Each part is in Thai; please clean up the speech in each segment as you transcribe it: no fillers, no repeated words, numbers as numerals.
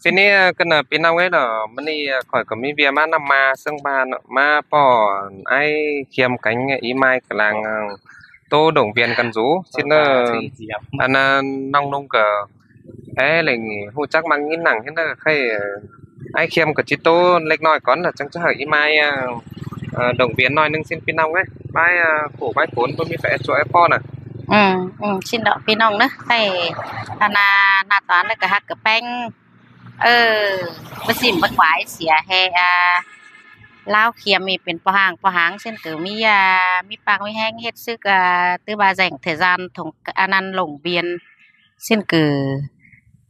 ทีนี้ก็น่ะพี่น้องเอ้ยเนาะมันนี่ข่อยก็มีเบียร์มานำมาซึ่งบ้านเนาะมาป้อไอ้เคียมกันอีไม้กำลังโตดงเวียนกันอยู่ซิเนออันนั้นน้องนุ่งก็เอ้อะไรงี้ฮู้จักมังงินหนังเฮ็ดเด้อใครไอ้เคียมก็จิโตเล็กน้อยก่อนน่ะจังจะหาอีไม้ดงเวียนหน่อยนึงซิพี่น้องเอ้ยไม้ผูกไม้ผลบ่มีไฟช่วยพ่อน่ะชินดอกพี่น้องเนอะใส่นาตอนแล้วก็ฮักกับแป้งมาสิมบัดหวายเสียแฮลาวเคียมมีเป็นปะหางเส้นคือมีปากมีแห้งเฮ็ดซึกตื้อบาแจงเทซานถงอันนั้นหลงเบียนเส้นคือ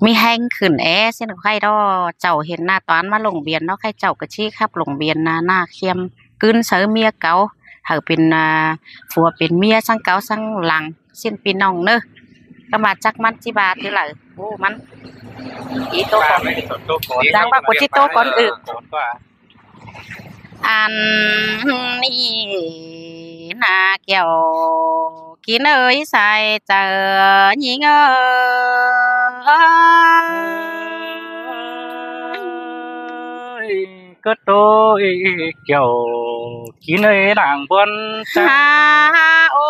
มีแห้งขึ้นเส้นไข่ดอเจ้าเห็นหน้าตอนมาหลงเบียนเนาะไข่เจ้ากะชี้ครับหลงเบียนหน้าเคียมกึนเสือเมียเก่าเฮาเป็นผัวเป็นเมียสังเก่าสังหลังเส้นพี่น้องเนอะก็มาจักมันจิบาถือไหลโอ้มันอีโตก่อนดังว่ากดที่โตก่อนอันนี้นาเกี่ยวกินเอ้ยใส่เจอยิงก็โตเกี่ยวกินเอ้ยหลังบนจ้าโอ้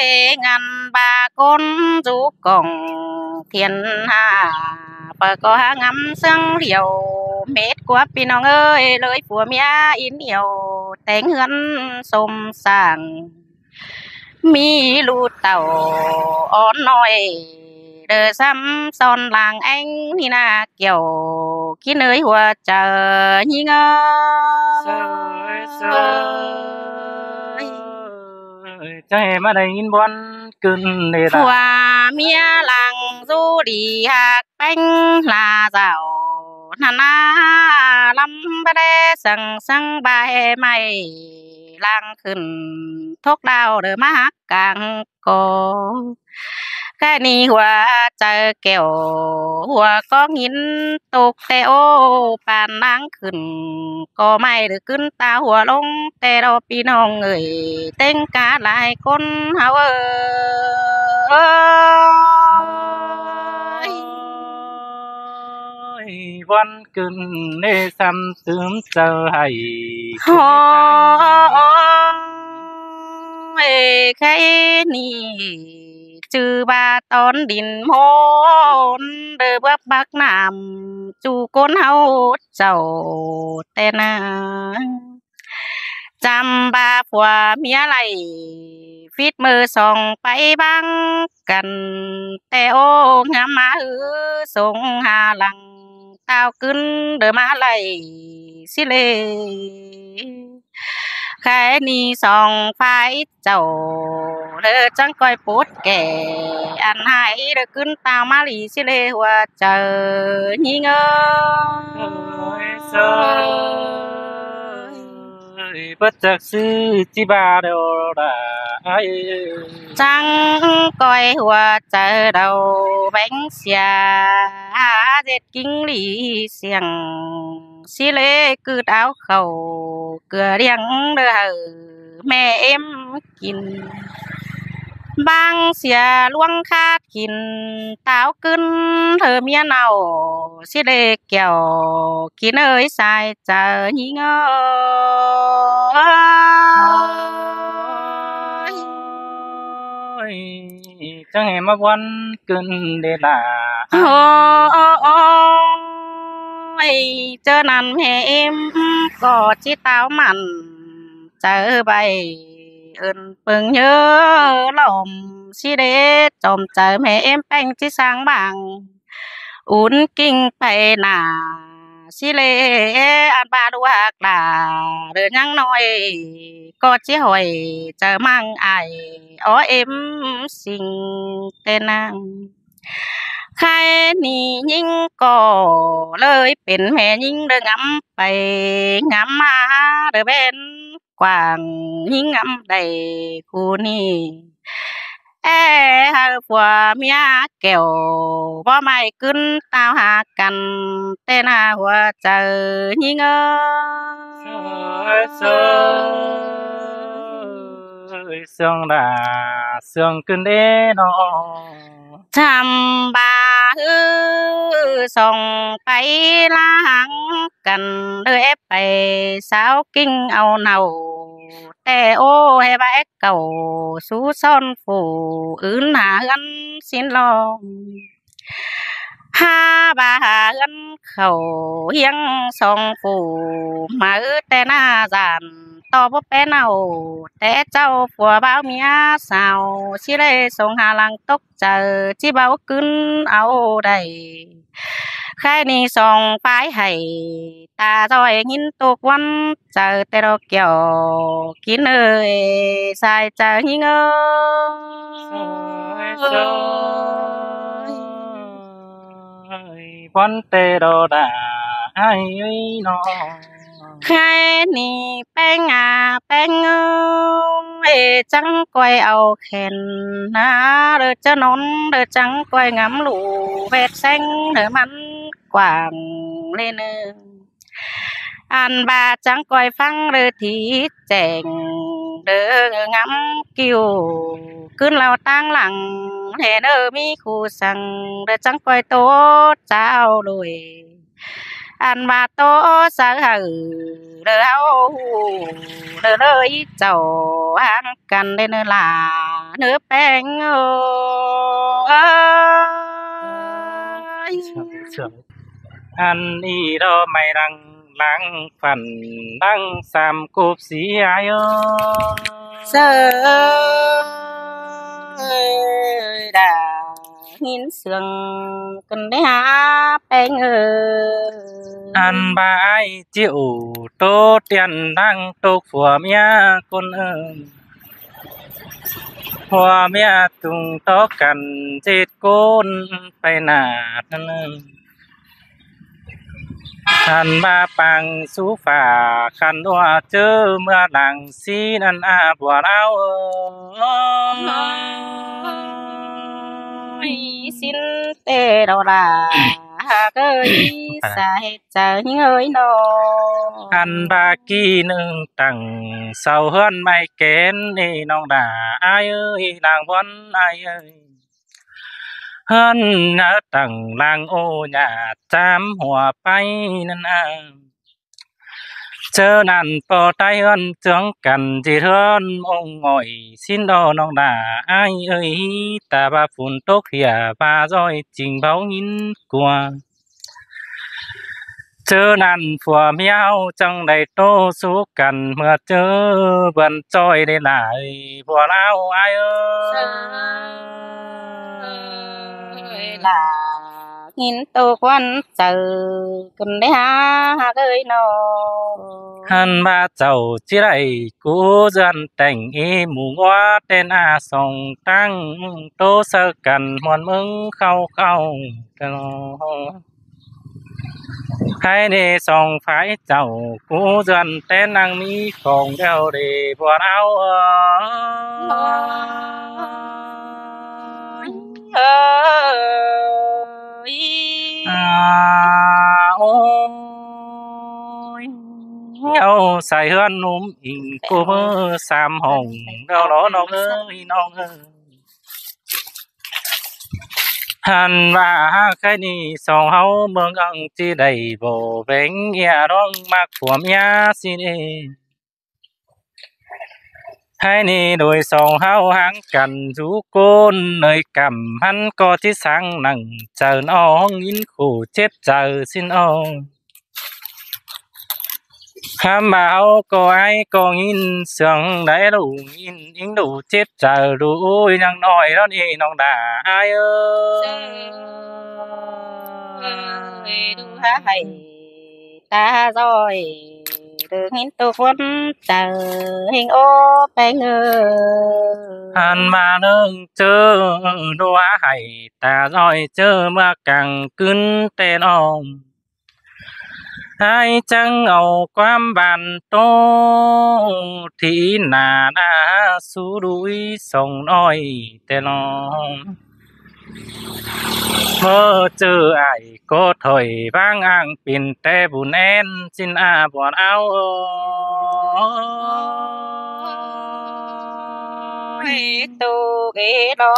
ยงันบาคนจุกกองเทียนเปิดก็งำเสียงเดียวเม็ดกว่าพี่น้องเอ้ยเลยผัวเมียอินเดียวแต่งเงินสมสั่งมีลูกเต่าอ่อนน้อยเด้อซ้ำซ้อนหลังเอ็งนี่นาเกี่ยวกินเอ้ยหัวเจอยิงใจมาได้ยินบอลกึนเลยผัวเมียหลังสู้ดีหักแป้งลาเจ้านาลำบะเดสังใบไม่ล่างขึ้นทกดาวเด้อมาหักกลางกอแค่นี้หัวเจอแก้วหัวก็หินตกแต่โอปานนางขึ้นก็ไม่หรือขึ้นตาหัวลงแต่เราพี่น้องเอ่ยเต้งกาหลายคนเฮาวันกึนเนซ้ำซึมเจอให้โอ้ใครนี่จือบาตอนดินโมนเดือบบักน้ำจูก้นเฮาเจ้าแต่นาจำบาผัวเมียไหลฟิตมือส่องไปบังกันแต่โอ้งามมาส่งหาหลังเต้าขึ้นเดือมาไหลสิเลแค่นี้สองฝ่ายเจ้าเด้อจังก้อยปวดแก่อันหายเด้อขึ้นตามาลีสิเลหัวเจอยิงปัจจักซื้อจิบาเดอได้จังก้อยหัวเจอเดาแบงเสียเจ็ดกิ้งหลีเสียงสิเลคือดาวเขาเกลือเรียงเด้อแม่เอ็มกินบางเสียล่วงคาดกินเต้าขึ้นเธอเมียเนาสิเลเกี่ยวกินเอ้ยใส่เจอยิงจังให้มาวันกึนเดล่าโอ้ยเจอนั่นแม่เอ็มก็จิเต้ามันเจอใบเอินเปิงเยอะลมสิเดจอมเจอแม่เอ็มแป้งที่สร้างบางอุ่นกิ่งไปหนาสิเลอันบาดวักดาเดินยังน้อยก็จิหอยเจอมั่งไออ้อเอ็มสิงเตนังใครนี่ยิ่งก็เลยเป็นแม่ยิ่งเดินงำไปงำมาเดินเป็นกว่างยิ่งงำได้คู่นี้หาผัวเมียแก้วบ่ไม่ขึ้นตาวหากันแต่หน้าหัวเจอยิ่งเสื่องดาเสื่องขึ้นเด้นอ ทำบาส่องไปล้างกันเด้อไปสาวกิ้งเอาเนาแต่โอ้ให้บาเก่าสู้ซ่อนฝูอื่นหาเฮือนสินลองหาบาเฮือนเขาเฮียงสองฝูมาแต่หน้าจานต่อบ่เป็นเอาแต่เจ้าผัวบ่าวเมียสาวสิได้ส่งหาหลังตกเจอจิเบาขึ้นเอาได้ใครนี่ส่องปลายให้ตาจ้อยหินตกวันเจอแต่ดอกเกี่ยวกินเอ้ยสายใจหิงเอ้ยพอนเตโดดาไอ้นอใครนี่แป้งแป้งเอ้จังก้อยเอาแขนนะเด้อจะนอนเด้อจังก้อยงำลูเวทแสงเด้อมันกว้างเลยนึงอันบาจังก้อยฟังเด้อที่แจ้งเด้องำกิ้วขึ้นเราตั้งหลังแท้เด้อมีคู่สั่งเด้อจังก้อยโตเจ้าด้วยอันว่าโตสะหือเด้อเฮาเด้อเลยเจ้าหางกันได้เด้อล่ะเด้อแป้งเอ้ยอันนี้ดอไม่รังหลังฝันดังสามกุบสีอายุเสยดาหินเสืองกันได้หาแป้งอันบายจิ๋วโตเตียนดังตกผัวเมียคนผัวเมียตุงตอกกันเจ็ดคนไปนาดนั้นอันมาปังสู่ฝ่าคันว่าเจอเมื่อหลังสีนั้นบัวเอาสินเตเราล่ะเอ้ยสาเหตุจะเอ้ยน้ออันบากี้นึงตั้งเศร้าเฮือนไม่เกณฑ์นี่น้องดาอ้ายเอ้ยนางวันอ้ายเอ้ยเฮือนตั้งลางโอญาจามหัวไปนั่นเจอนั่นปอใต้เฮือนเจืองกันที่เฮือนองง่อยสินดอน้องดาอ้ายเอ้ยตาบาฝนตกเหี่ยฟ้าร้อยจริงเบาหินกว่าเจอนั่นผัวเมียจังได้โตสู้กันเมื่อเจอเบิ่นจ้อยได้หลายผัวเราอ้ายเอ้ยล่ะหินตกวันเจอกันได้หาเอ้ยน้อหันมาเจ้าจิได้กูจันแต่งอีหมู่ว่าเต้นส่องตั้งโตเสกันมวนมึงเข้ากันใครได้ส่องไฟเจ้ากูจันเต้นนั่งมีของเดียวได้บ่เอาโอ้ยเอาใส่เฮือนนุ่มอิงกูมือสามห้องเดาล้อน้องเอ้ยน้องเอ้ยหันว่าใครนี่สองเฮาเมืองอังสิได้บ่แบ่งเอียร้องมักผัวเมียสิเด้ให้นี่โดยสองเฮาหังกันสู่คนเนยกำหันก็ที่สังนั่งเจอน้องยินคู่เจ็บเจอสินอ้องคำบ่าวก็ไอ้ก็ยินเสียงได้รู้ยินอิงดูเจ็บเจอรู้ยังน้อยแล้วนี่น้องดาอ้ายเอ้ยดูให้ตาจ้อยtừหินตกวันเจอหิงโอไปหันมาเนิ่งเจอดัวให้ตาจ้อยเจอมากังกึ้นเต้นอมให้จังเอาความบันโตที่หน้าดาสู่ดุยส่งน้อยแต่น้องเมื่อเจอไอ้ก็ถอยบางอ่างปิ่นแต่บุญแน่นสินบ่เอาโ ตูเกดอ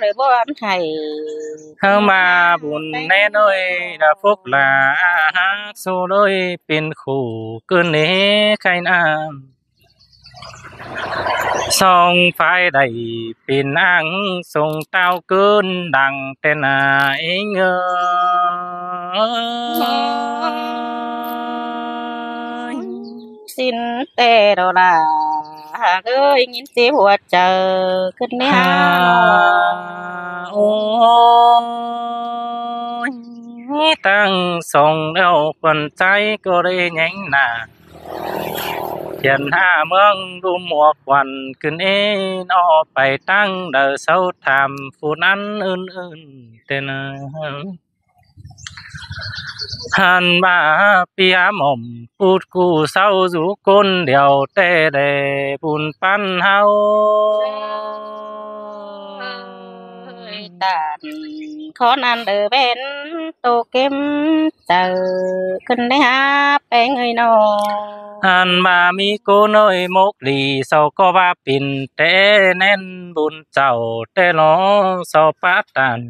หรือบ่อนไห้เฮามาบุญแน่น้อยดาฟุกลาสู้โดยเป็นคู่กึนเนไข่น้ำสองฝ่ายใดเป็นอ้างส่งเต้าเกินดังแต่นายเงสินแต่ดอลาหากเอ้ยยินเสียหัวเจอขึ้นในหาโอ้ยตั้งส่งแล้วคนใจก็ได้แยังหน้าเขียนหาเมืองดูหมวกวันขึ้นเอนออกไปตั้งเดอเศร้าถามผู้นั้นอื่นๆแต่นะหันมาเปียหม่อมพูดกูเศร้าสู่คนเดียวแต่ได้บุญปันเฮาตันขอนันเดอเป็นโตเก็มเจอขึ้นได้หาแป้งเอ้ยน้องหันมามีกูน้อยมกลีเศร้าก็ว่าปิ่นแต่แน่นบุญเจ้าแต่ล้อเศร้าปาตัน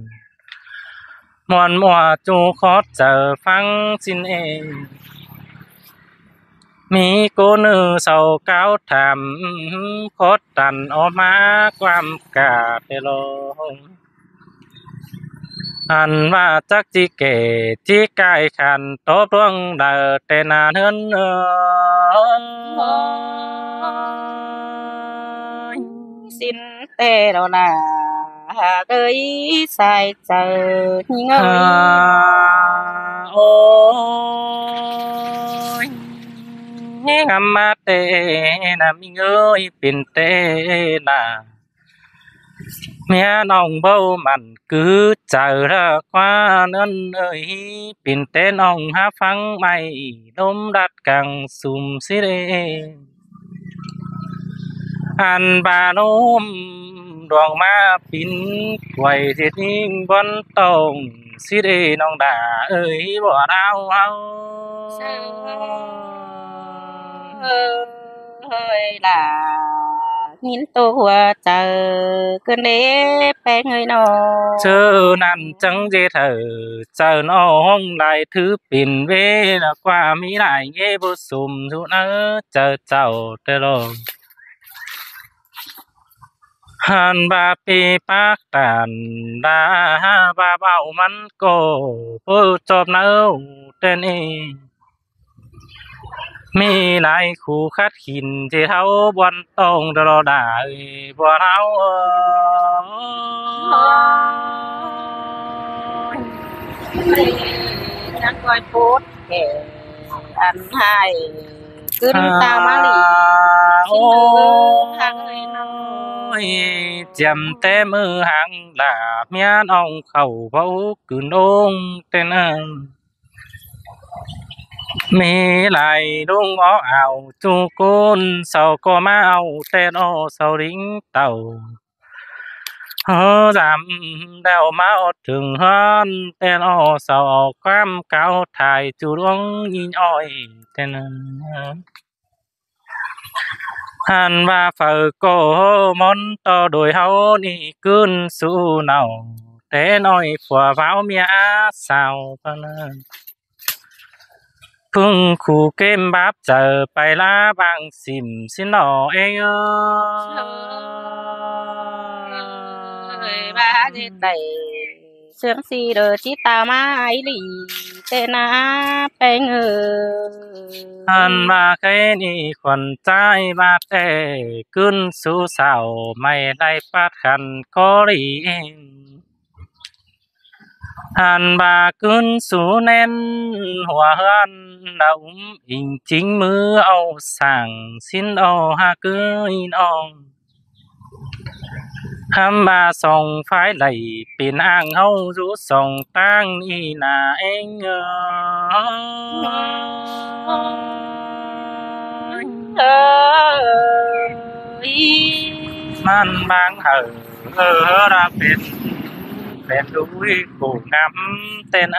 มวนมัวจูขอเจอฟังสินเองมีกูนือเศร้าเก้าถามขอตันออกมาความกาเตโลอันว่าจักจิเกจิกายขันตบดวงดาแต่นาเฮือนสินแต่ดอลาหากเอ้ยใส่เจอหิงเอ้ยโอ้ยงามมาเตนะมิเอ้ยเป็นเตนะเมียน้องเบ้ามันคือเจอละกว่านั้นเอ้ยเป็นเตน้องหาฟังไม่ลมรัดกังสุมสิเรอันบานมดวงมาปินไว้ที่นิ่งบนตรงสิเรน้องดาเอ้ยบ่ดาวเฮาเฮ้ยล่ะหินตัวหัวเจอขึ้นเด้แป้งเอ้ยน้องเจอนั่นจังเจเธอเจอน้องหลายถือปิ่นเวละกว่ามีหลายเงบ่สุมทุเนอเจอเจ้าแต่ลงหันบาปีปากตันดาบาเบามันก็ผู้จบเนาแต่นี่มีหลายคู่คัดขินที่เฮาบ่ต้องดรอดาบ่เฮานักก้อยพูดแก่อันให้ขึ้นตามาลีโอ้ยจำแต่มือหังลาเมียน้องเข้าเว้าขึ้นองแต่นั้นมีหลายลุงเอาจูกุนเศร้าก็มาเอาแต่นอเศร้าริงเต่าจำแล้วมาอดถึงฮอนแต่นอเศร้าความเก่าถ่ายจูดวงยินอ้อยแต่นั้นหันว่าเฝ้าโกมนต่อโดยเฮานี่ขึ้นสู่เนาแต่น้อยผัวเว้าเมียสาวปานนั้นพึ่งคู่เกมบับเจอไปลาบางสิมสิหนอเองว่าจะได้เสื่อมสีเด้อจิตามาอีหลีแต่นาแป้งเอ้ยอันว่าเคยนี่คนใจมาแต่ขึ้นสู่เศร้าไม่ได้ปัดขันขอรีหันบาขึ้นสู่แน่นหัวเฮือนดาอิงจริงมือเอาสั่งสิ้นเอาหาเกยน้องคำบาส่องไฟไหลเป็นอ่างเฮารู้ส่องตั้งอีหน้าเองมันบางราเป็นดุยกูงำเต้น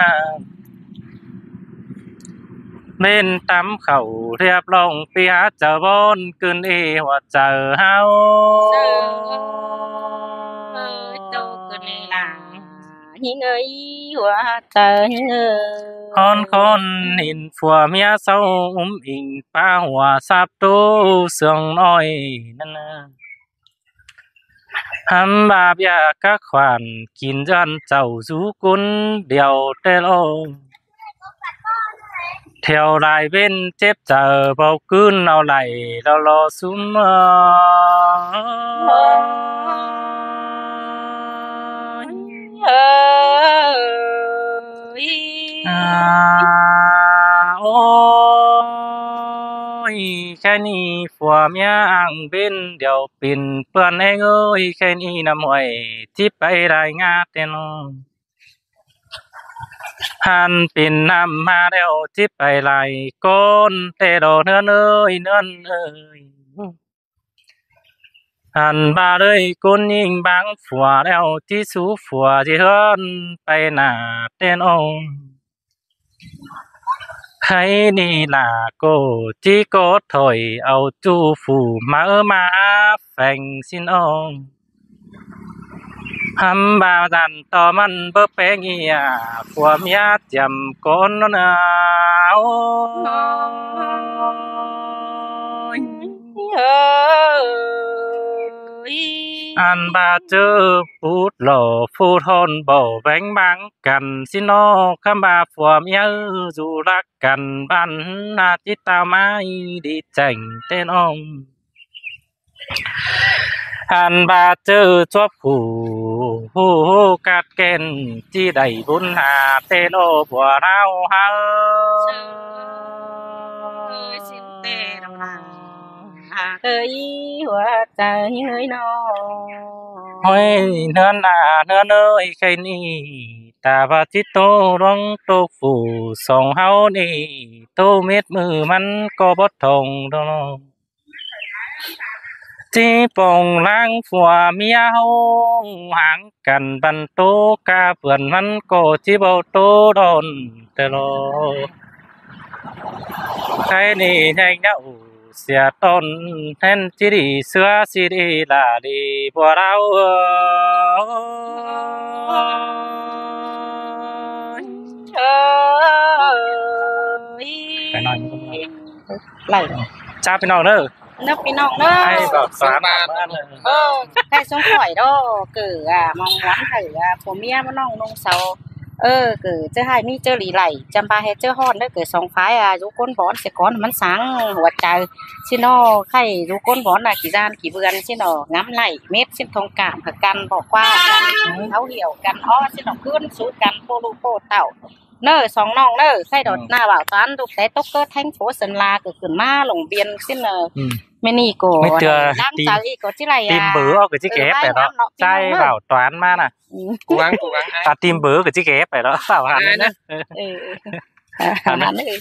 bên tắm khẩu thiệp lòng phía chờ bốn cơn y hoặc chờ hao đâu cần là những ơi hoa chờ những con nhìn phùa mía sau in pa hòa sắp tu sương nói nên hăm ba bia các khoản kín dân giàu rú cún điều tê lô theo lại bên chép chờ bao cứ nào lại lo lo xuống ôi cái ni phùa mía ăn bên điều pin bươn anh ơi cái ni nằm hoài tiếp bay đại ngã tên han pin nằm mà đeo tiếp bay lại con tê đồ nơn ơi han ba đời con nhìn băng phùa đeo tí sú phùa gì hơn bay nà tên ông hay ni là cô chỉ có thôi ao chu phủ mơ mà phèn xin ông hăm bao dàn to man bơ bé nghia của mía chầm con nó nào ăn ba chữ phút lò phút hôn bầu bánh băng cần xin nó khăm ba phùa mía dù rắc cần ban na chỉ tao mai đi chảnh tên ông ăn ba chữ chóp hù cát kèn chi đầy vốn hà tên ô bùa rau ha xin tê đồng là ơi hoa chờ những ơi nó ôi nơn ơi khay ni ta và chỉ tô rong tô phủ song hao ni tô mết mừ mắn có bớt thòng đâu chỉ bồng lang phùa miao hàng cần bàn tô ca vườn mắn có chỉ bao tô đòn tê lô cái ni nhanh nhậu xia tôn hen chỉ đi xưa chỉ đi là đi bùa đau phải nói như thế lại cha phải nói nữa nó bị nọng đó hay bảo xóa ba hay xuống khỏi đó cử mong ngắn thử của mía nó nong nong sầu cử chơi hai mi chơi lì lầy chăm ba hết chơi hòn đó cử sòng phái rú côn bón sẽ có nó sáng hoạt trời xin nó khay rú côn bón là kỳ gian kỳ vườn xin nó ngắm lầy mét xin thông cảm phải căn bỏ qua thấu hiểu căn ó xin nó cươn số căn pô lô pô tàu nơ sòng nong nơ khay đột na bảo toán đục té tốc cơ thành phố Sơn La cử cử ma lồng biên xin mini cổ đang tới có chiếc này tìm bữa cái chiếc ghép phải đó sai bảo toán mà nè cố gắng ta tìm bữa cái chiếc ghép phải đó bảo hẳn đấy hẳn đấy